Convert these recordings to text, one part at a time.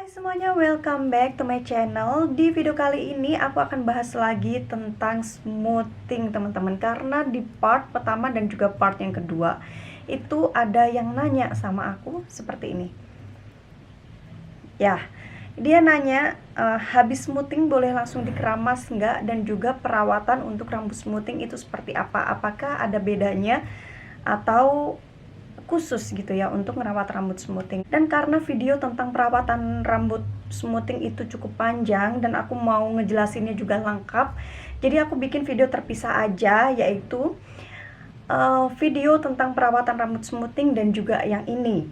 Hai semuanya, welcome back to my channel. Di video kali ini aku akan bahas lagi tentang smoothing teman-teman. Karena di part pertama dan juga part yang kedua itu ada yang nanya sama aku seperti ini. Ya, dia nanya habis smoothing boleh langsung dikeramas nggak? Dan juga perawatan untuk rambut smoothing itu seperti apa? Apakah ada bedanya atau khusus gitu ya untuk merawat rambut smoothing. Dan karena video tentang perawatan rambut smoothing itu cukup panjang dan aku mau ngejelasinnya juga lengkap, jadi aku bikin video terpisah aja, yaitu video tentang perawatan rambut smoothing dan juga yang ini,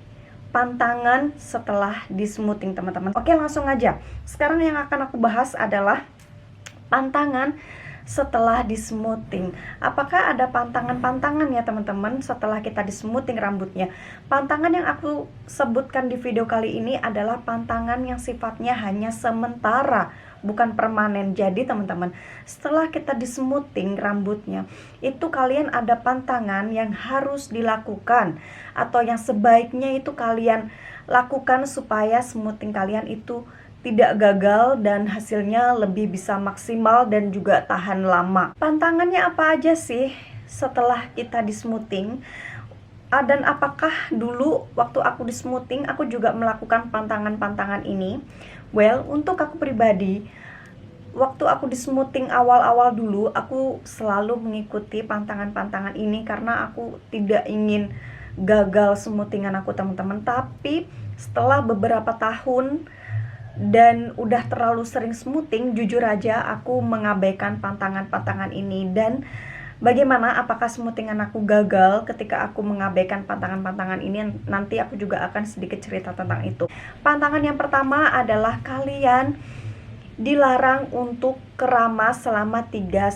pantangan setelah di smoothing teman-teman. Oke, langsung aja. Sekarang yang akan aku bahas adalah pantangan setelah di smoothing. Apakah ada pantangan-pantangan ya teman-teman setelah kita di smoothing rambutnya? Pantangan yang aku sebutkan di video kali ini adalah pantangan yang sifatnya hanya sementara, bukan permanen. Jadi teman-teman, setelah kita di smoothing rambutnya, itu kalian ada pantangan yang harus dilakukan atau yang sebaiknya itu kalian lakukan supaya smoothing kalian itu tidak gagal dan hasilnya lebih bisa maksimal dan juga tahan lama. Pantangannya apa aja sih setelah kita di smoothing? Dan apakah dulu waktu aku di smoothing aku juga melakukan pantangan-pantangan ini? Well, untuk aku pribadi, waktu aku di smoothing awal-awal dulu, aku selalu mengikuti pantangan-pantangan ini karena aku tidak ingin gagal smoothingan aku teman-teman. Tapi setelah beberapa tahun dan udah terlalu sering smoothing, jujur aja aku mengabaikan pantangan-pantangan ini. Dan bagaimana, apakah smoothingan aku gagal ketika aku mengabaikan pantangan-pantangan ini? Nanti aku juga akan sedikit cerita tentang itu. Pantangan yang pertama adalah kalian dilarang untuk keramas selama 3-4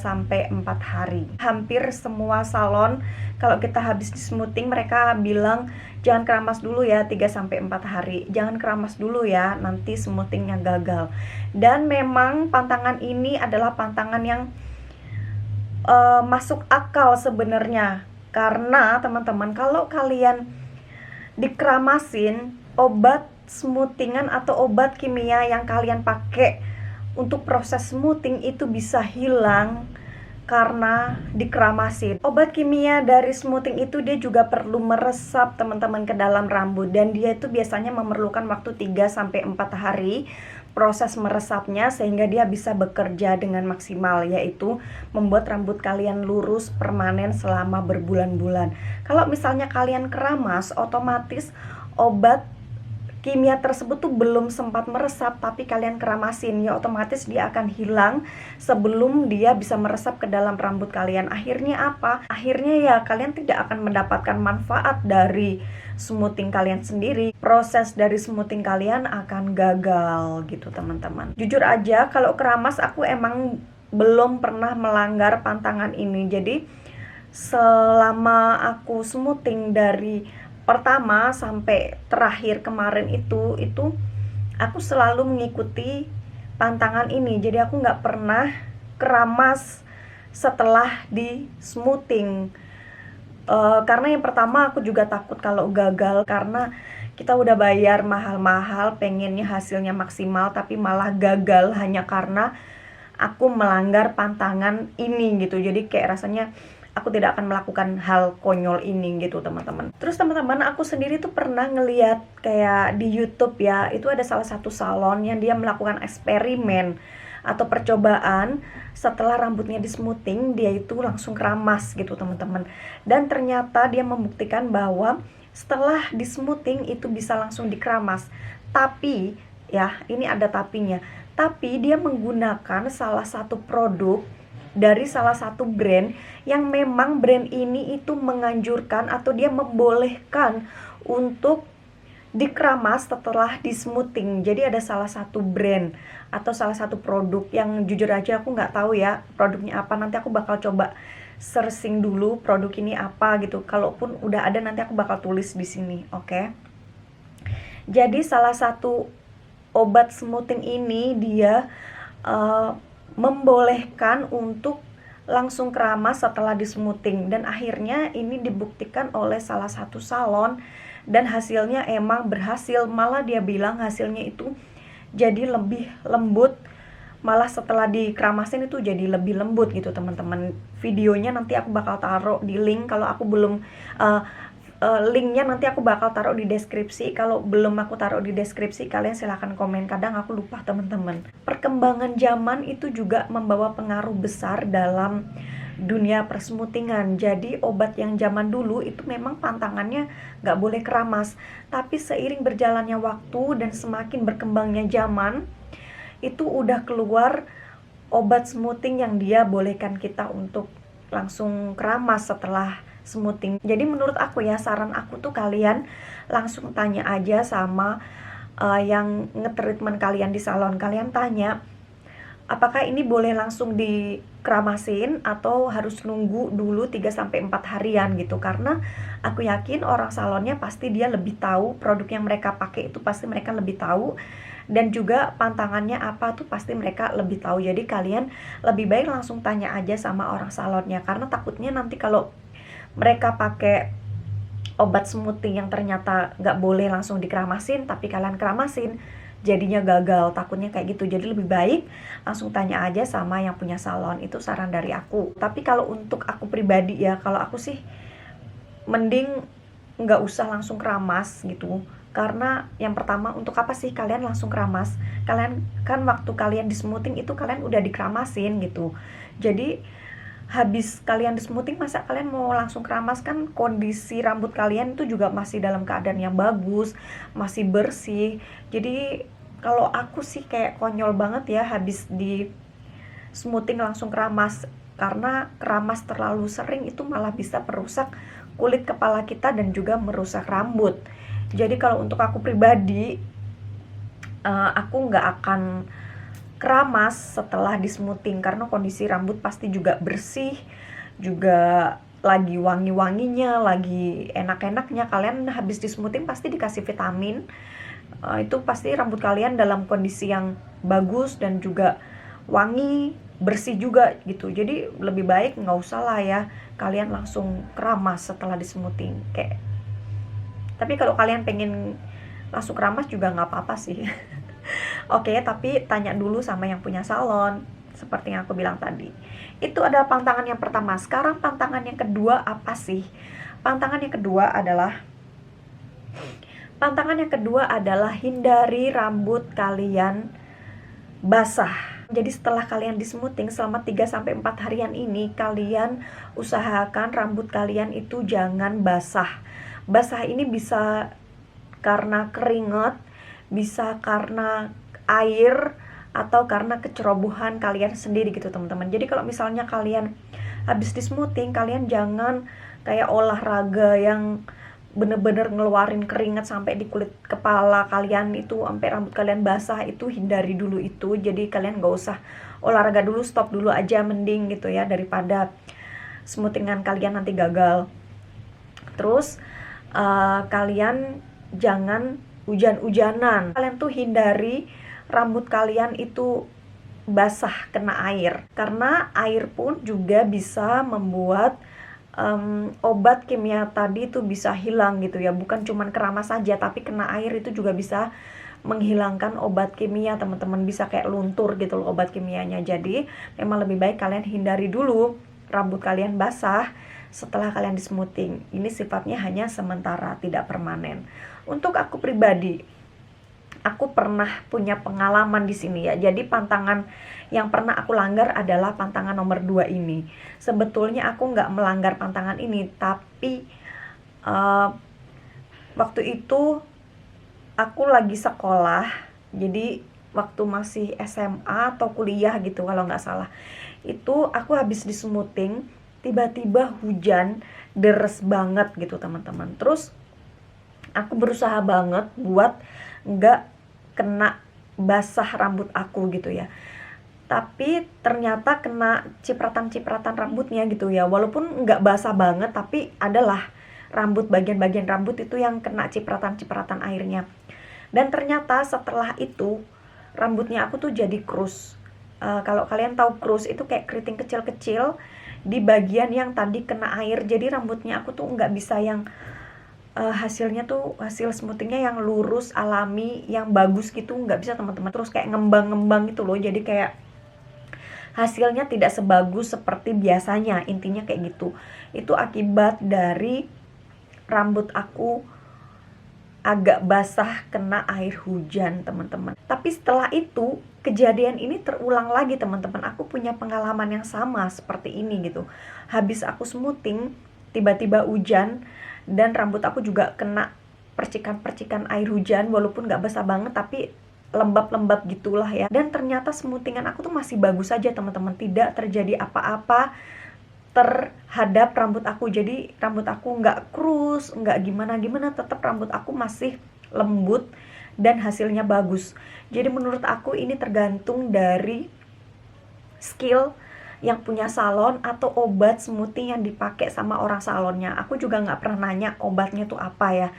hari. Hampir semua salon kalau kita habis di smoothing mereka bilang jangan keramas dulu ya 3-4 hari. Jangan keramas dulu ya, nanti smoothingnya gagal. Dan memang pantangan ini adalah pantangan yang masuk akal sebenarnya. Karena teman-teman, kalau kalian dikeramasin, obat smoothingan atau obat kimia yang kalian pakai untuk proses smoothing itu bisa hilang karena dikeramasin. Obat kimia dari smoothing itu dia juga perlu meresap teman-teman ke dalam rambut, dan dia itu biasanya memerlukan waktu 3-4 hari proses meresapnya sehingga dia bisa bekerja dengan maksimal, yaitu membuat rambut kalian lurus permanen selama berbulan-bulan. Kalau misalnya kalian keramas, otomatis obat kimia tersebut tuh belum sempat meresap tapi kalian keramasin, ya otomatis dia akan hilang sebelum dia bisa meresap ke dalam rambut kalian. Akhirnya apa? Akhirnya ya kalian tidak akan mendapatkan manfaat dari smoothing kalian sendiri. Proses dari smoothing kalian akan gagal gitu teman-teman. Jujur aja kalau keramas aku emang belum pernah melanggar pantangan ini. Jadi selama aku smoothing dari pertama sampai terakhir kemarin itu aku selalu mengikuti pantangan ini. Jadi aku nggak pernah keramas setelah di smoothing. Karena yang pertama aku juga takut kalau gagal, karena kita udah bayar mahal-mahal pengennya hasilnya maksimal tapi malah gagal hanya karena aku melanggar pantangan ini gitu. Jadi kayak rasanya aku tidak akan melakukan hal konyol ini gitu teman-teman. Terus teman-teman, aku sendiri tuh pernah ngeliat kayak di YouTube ya, itu ada salah satu salon yang dia melakukan eksperimen atau percobaan. Setelah rambutnya di smoothing, dia itu langsung keramas gitu teman-teman. Dan ternyata dia membuktikan bahwa setelah di smoothing itu bisa langsung dikeramas. Tapi ya, ini ada tapinya. Tapi dia menggunakan salah satu produk dari salah satu brand yang memang brand ini itu menganjurkan atau dia membolehkan untuk dikeramas setelah di smoothing. Jadi ada salah satu brand atau salah satu produk yang jujur aja aku nggak tahu ya produknya apa. Nanti aku bakal coba searching dulu produk ini apa gitu. Kalaupun udah ada nanti aku bakal tulis di sini, oke? Jadi salah satu obat smoothing ini dia membolehkan untuk langsung keramas setelah di smoothing. Dan akhirnya ini dibuktikan oleh salah satu salon dan hasilnya emang berhasil. Malah dia bilang hasilnya itu jadi lebih lembut, malah setelah dikeramasin itu jadi lebih lembut gitu teman-teman. Videonya nanti aku bakal taruh di link, kalau aku belum linknya nanti aku bakal taruh di deskripsi. Kalau belum aku taruh di deskripsi, kalian silahkan komen, kadang aku lupa teman-teman. Perkembangan zaman itu juga membawa pengaruh besar dalam dunia persmutingan. Jadi obat yang zaman dulu itu memang pantangannya nggak boleh keramas, tapi seiring berjalannya waktu dan semakin berkembangnya zaman, itu udah keluar obat smoothing yang dia bolehkan kita untuk langsung keramas setelah smoothing. Jadi menurut aku ya, saran aku tuh kalian langsung tanya aja sama yang nge-treatment kalian di salon. Kalian tanya, apakah ini boleh langsung dikeramasin atau harus nunggu dulu 3-4 harian gitu. Karena aku yakin orang salonnya pasti dia lebih tahu produk yang mereka pakai, itu pasti mereka lebih tahu, dan juga pantangannya apa tuh pasti mereka lebih tahu. Jadi kalian lebih baik langsung tanya aja sama orang salonnya, karena takutnya nanti kalau mereka pakai obat smoothing yang ternyata nggak boleh langsung dikeramasin, tapi kalian keramasin, jadinya gagal, takutnya kayak gitu. Jadi lebih baik langsung tanya aja sama yang punya salon, itu saran dari aku. Tapi kalau untuk aku pribadi ya, kalau aku sih mending nggak usah langsung keramas gitu. Karena yang pertama, untuk apa sih kalian langsung keramas? Kalian kan waktu kalian di smoothing itu kalian udah dikeramasin gitu. Jadi habis kalian di smoothing, masa kalian mau langsung keramas? Kan kondisi rambut kalian itu juga masih dalam keadaan yang bagus, masih bersih. Jadi kalau aku sih kayak konyol banget ya habis di smoothing langsung keramas, karena keramas terlalu sering itu malah bisa merusak kulit kepala kita dan juga merusak rambut. Jadi kalau untuk aku pribadi, aku nggak akan keramas setelah di smoothing, karena kondisi rambut pasti juga bersih, juga lagi wangi-wanginya, lagi enak-enaknya. Kalian habis di smoothing pasti dikasih vitamin, itu pasti rambut kalian dalam kondisi yang bagus dan juga wangi, bersih juga gitu. Jadi lebih baik nggak usah lah ya kalian langsung keramas setelah di smoothing. Tapi kalau kalian pengen langsung keramas juga nggak apa-apa sih. Oke, tapi tanya dulu sama yang punya salon, seperti yang aku bilang tadi. Itu adalah pantangan yang pertama. Sekarang pantangan yang kedua apa sih? Pantangan yang kedua adalah hindari rambut kalian basah. Jadi setelah kalian di smoothing selama 3-4 harian ini, kalian usahakan rambut kalian itu jangan basah. Basah ini bisa karena keringat, bisa karena air, atau karena kecerobohan kalian sendiri gitu teman-teman. Jadi kalau misalnya kalian habis di smoothing, kalian jangan kayak olahraga yang bener-bener ngeluarin keringat sampai di kulit kepala kalian itu, sampai rambut kalian basah, itu hindari dulu itu. Jadi kalian gak usah olahraga dulu, stop dulu aja mending gitu ya, daripada smoothingan kalian nanti gagal. Terus kalian jangan hujan-hujanan. Kalian tuh hindari rambut kalian itu basah kena air, karena air pun juga bisa membuat obat kimia tadi itu bisa hilang gitu ya. Bukan cuman keramas saja, tapi kena air itu juga bisa menghilangkan obat kimia teman-teman, bisa kayak luntur gitu loh obat kimianya. Jadi memang lebih baik kalian hindari dulu rambut kalian basah setelah kalian di smoothing. Ini sifatnya hanya sementara, tidak permanen. Untuk aku pribadi, aku pernah punya pengalaman di sini ya. Jadi pantangan yang pernah aku langgar adalah pantangan nomor 2 ini. Sebetulnya aku nggak melanggar pantangan ini, tapi waktu itu aku lagi sekolah. Jadi waktu masih SMA atau kuliah gitu kalau nggak salah. Itu aku habis di smoothing, tiba-tiba hujan deres banget gitu teman-teman. Terus aku berusaha banget buat nggak kena basah rambut aku gitu ya, tapi ternyata kena cipratan-cipratan rambutnya gitu ya. Walaupun nggak basah banget, tapi adalah rambut, bagian-bagian rambut itu yang kena cipratan-cipratan airnya. Dan ternyata setelah itu rambutnya aku tuh jadi krus. Kalau kalian tahu krus itu kayak keriting kecil-kecil di bagian yang tadi kena air. Jadi rambutnya aku tuh nggak bisa yang hasilnya tuh hasil smoothingnya yang lurus, alami, yang bagus gitu nggak bisa teman-teman. Terus kayak ngembang-ngembang gitu loh, jadi kayak hasilnya tidak sebagus seperti biasanya, intinya kayak gitu. Itu akibat dari rambut aku agak basah kena air hujan teman-teman. Tapi setelah itu kejadian ini terulang lagi teman-teman. Aku punya pengalaman yang sama seperti ini gitu. Habis aku smoothing, tiba-tiba hujan dan rambut aku juga kena percikan-percikan air hujan, walaupun gak basah banget tapi lembab-lembab gitulah ya. Dan ternyata smoothingan aku tuh masih bagus aja teman-teman, tidak terjadi apa-apa terhadap rambut aku. Jadi rambut aku nggak krus, nggak gimana-gimana, tetap rambut aku masih lembut dan hasilnya bagus. Jadi menurut aku ini tergantung dari skill yang punya salon atau obat smoothing yang dipakai sama orang salonnya. Aku juga nggak pernah nanya obatnya tuh apa ya.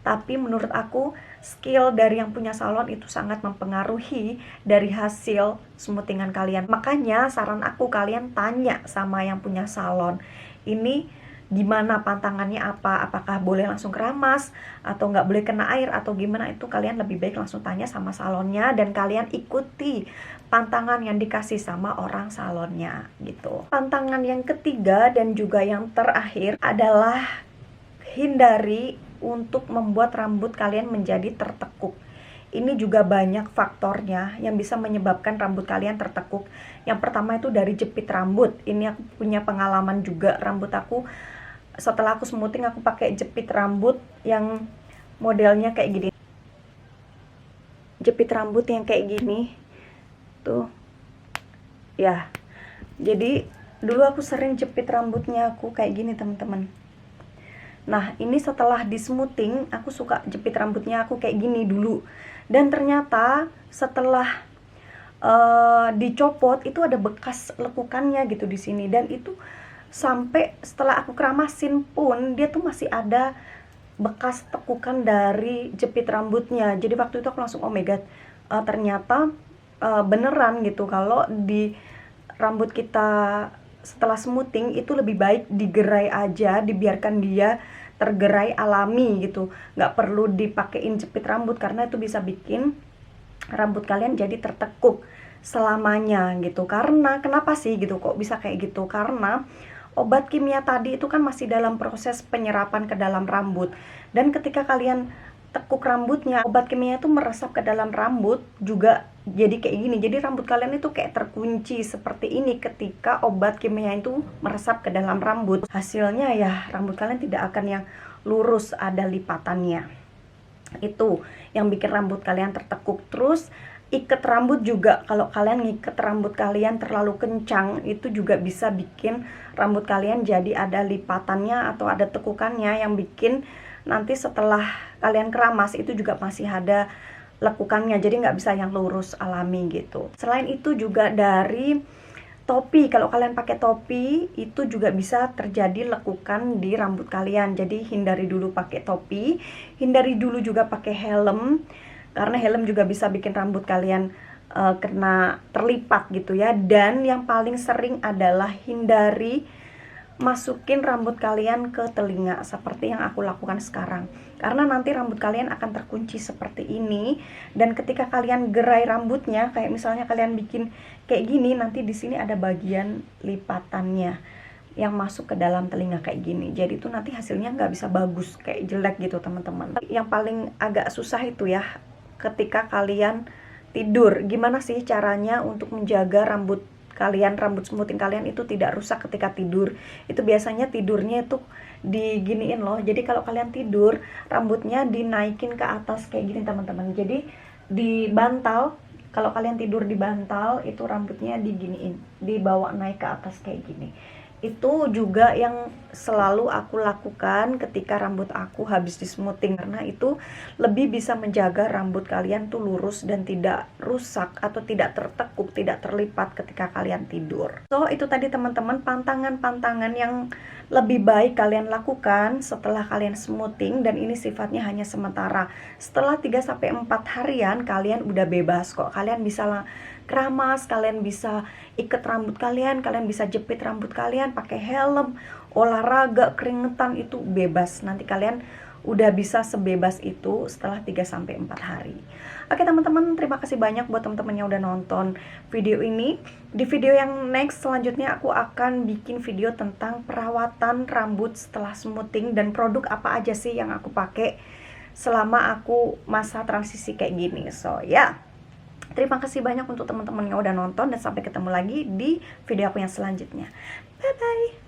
Tapi menurut aku skill dari yang punya salon itu sangat mempengaruhi dari hasil smoothingan kalian. Makanya saran aku kalian tanya sama yang punya salon. Ini gimana pantangannya apa? Apakah boleh langsung keramas atau nggak boleh kena air atau gimana, itu kalian lebih baik langsung tanya sama salonnya dan kalian ikuti pantangan yang dikasih sama orang salonnya gitu. Pantangan yang ketiga dan juga yang terakhir adalah hindari untuk membuat rambut kalian menjadi tertekuk. Ini juga banyak faktornya yang bisa menyebabkan rambut kalian tertekuk. Yang pertama itu dari jepit rambut. Ini aku punya pengalaman juga, rambut aku setelah aku smoothing aku pakai jepit rambut yang modelnya kayak gini. Jepit rambut yang kayak gini tuh ya. Jadi dulu aku sering jepit rambutnya aku kayak gini teman-teman. Nah ini setelah di smoothing aku suka jepit rambutnya aku kayak gini dulu, dan ternyata setelah dicopot itu ada bekas lekukannya gitu di sini, dan itu sampai setelah aku keramasin pun dia tuh masih ada bekas tekukan dari jepit rambutnya. Jadi waktu itu aku langsung oh my god, ternyata beneran gitu kalau di rambut kita setelah smoothing itu lebih baik digerai aja, dibiarkan dia tergerai alami gitu, nggak perlu dipakein jepit rambut karena itu bisa bikin rambut kalian jadi tertekuk selamanya gitu. Karena kenapa sih gitu, kok bisa kayak gitu? Karena obat kimia tadi itu kan masih dalam proses penyerapan ke dalam rambut, dan ketika kalian tekuk rambutnya, obat kimia itu meresap ke dalam rambut juga jadi kayak gini. Jadi rambut kalian itu kayak terkunci seperti ini ketika obat kimia itu meresap ke dalam rambut. Hasilnya ya rambut kalian tidak akan yang lurus, ada lipatannya. Itu yang bikin rambut kalian tertekuk. Terus ikat rambut juga, kalau kalian ngikat rambut kalian terlalu kencang itu juga bisa bikin rambut kalian jadi ada lipatannya atau ada tekukannya yang bikin nanti setelah kalian keramas itu juga masih ada lekukannya, jadi nggak bisa yang lurus alami gitu. Selain itu juga dari topi, kalau kalian pakai topi itu juga bisa terjadi lekukan di rambut kalian. Jadi hindari dulu pakai topi, hindari dulu juga pakai helm, karena helm juga bisa bikin rambut kalian kena terlipat gitu ya. Dan yang paling sering adalah hindari masukin rambut kalian ke telinga seperti yang aku lakukan sekarang, karena nanti rambut kalian akan terkunci seperti ini. Dan ketika kalian gerai rambutnya, kayak misalnya kalian bikin kayak gini, nanti di sini ada bagian lipatannya yang masuk ke dalam telinga kayak gini. Jadi itu nanti hasilnya nggak bisa bagus, kayak jelek gitu teman-teman. Yang paling agak susah itu ya ketika kalian tidur. Gimana sih caranya untuk menjaga rambut kalian, rambut smoothing kalian itu tidak rusak ketika tidur? Itu biasanya tidurnya itu diginiin loh. Jadi kalau kalian tidur, rambutnya dinaikin ke atas kayak gini teman-teman. Jadi di bantal, kalau kalian tidur di bantal itu rambutnya diginiin, dibawa naik ke atas kayak gini. Itu juga yang selalu aku lakukan ketika rambut aku habis di smoothing, karena itu lebih bisa menjaga rambut kalian tuh lurus dan tidak rusak atau tidak tertekuk, tidak terlipat ketika kalian tidur. So itu tadi teman-teman pantangan-pantangan yang lebih baik kalian lakukan setelah kalian smoothing, dan ini sifatnya hanya sementara. Setelah 3-4 harian kalian udah bebas kok. Kalian bisa keramas, kalian bisa ikat rambut kalian bisa jepit rambut kalian, pakai helm, olahraga, keringetan, itu bebas. Nanti kalian udah bisa sebebas itu setelah 3-4 hari. Oke teman-teman, terima kasih banyak buat teman-teman yang udah nonton video ini. Di video yang next selanjutnya aku akan bikin video tentang perawatan rambut setelah smoothing dan produk apa aja sih yang aku pakai selama aku masa transisi kayak gini. So ya, terima kasih banyak untuk teman-teman yang udah nonton dan sampai ketemu lagi di video aku yang selanjutnya. Bye bye.